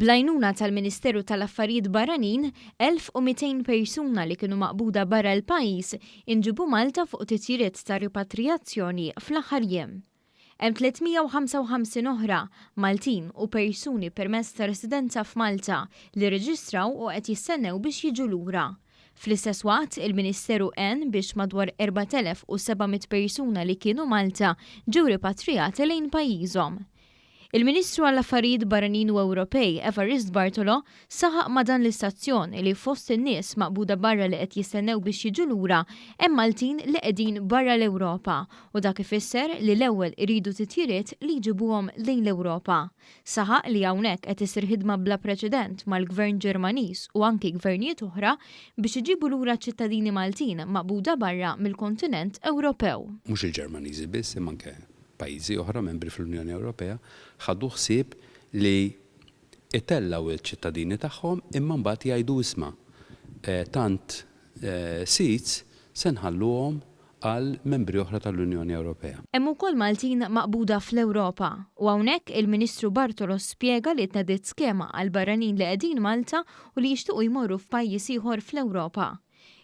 Blajnuna tal-Ministeru tal-Affarijiet Barranin, 1200 persuna li kienu maqbuda barra l-pajjiż inġibu Malta fuq titjiriet ta' ripatrijazzjoni fl-aħħar jiem. Hemm 355 oħra Maltin u persuni permezz ta' residenza f'Malta li reġistraw u qed jistennew biex jiġu lura. Fl-istess waqt, il-Ministeru għen biex madwar 4700 persuna li kienu Malta ġew ripatrijati lejn pajjiżhom. Il-Ministru għall-Affarijiet Barranin u Ewropej, Evariste Bartolo, saħaq ma' dan l-istazzjon li fost in-nies maqbuda barra li qed jistennew biex jiġu lura hemm Maltin li qegħdin barra l-Ewropa u dak ifisser li l-ewwel iridu titjiriet li jġibuhom lejn l-Ewropa. Saħaq li hawnhekk qed isir ħidma bla preċedent mal-Gvern Ġermaniż u anki gvernijiet oħra biex iġibu lura ċittadini Maltin maqbuda barra mill-kontinent Ewropew. Mhux il-Ġermaniżi biss imma anke pajjiżi oħra membri fl-Unjoni Ewropea ħadu ħsieb li itellaw il-ċittadini tagħhom imma mbagħad jgħidu isma' tant seats se nħalluhom għal membri oħra tal-Unjoni Ewropea. Hemm ukoll Maltin maqbuda fl-Ewropa u hawnhekk il-Ministru Bartolo spjega li tnediet skema għal barranin li qegħdin Malta u li jixtiequ jmorru f'pajjiż ieħor fl-Ewropa.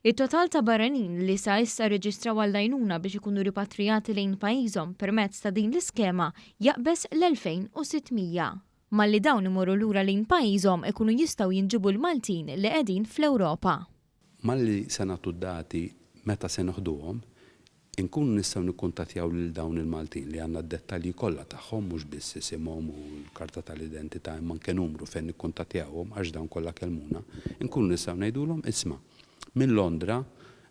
Il-total ta' barranin li sa' issa reġistraw għall-għajnuna biex ikunu ripatrijati lejn pajjiżhom permezz ta' din l-iskema jaqbes l-2600. Malli dawn imorru lura lejn pajjiżhom ikunu jistgħu jinġibu l-Maltin li qegħdin fl-Ewropa. Malli se nagħtu d-dati meta se noħduhom, inkunu nistgħu nikkuntattjaw lil dawn il-Maltin li għandna d-dettalji kollha tagħhom mhux biss isimhom u l-karta tal-identità imma anke numru fejn nikkuntattjawhom għax dawn kollha kellmuna, inkunu nistgħu ngħidulhom isma' minn Londra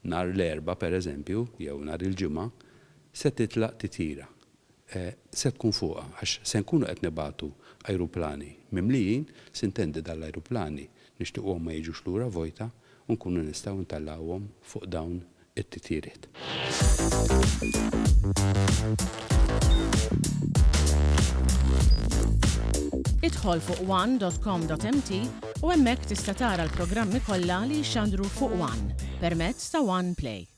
nhar l-Erba' pereżempju jew nhar il-Ġimgħa se titlaq titjira. Se tkun fuqha għax se nkunu qed nibagħtu ajruplani mimlijin, sintendi dal-ajruplani nixtiequhom ma jiġux lura vojta u nkunu nistgħu ntellgħuhom fuq dawn it-titjiriet. Idħol fuq one.com.mt u hemmhekk tista' tara l-programmi kollha li jxandru fuq One permezz ta' One Play.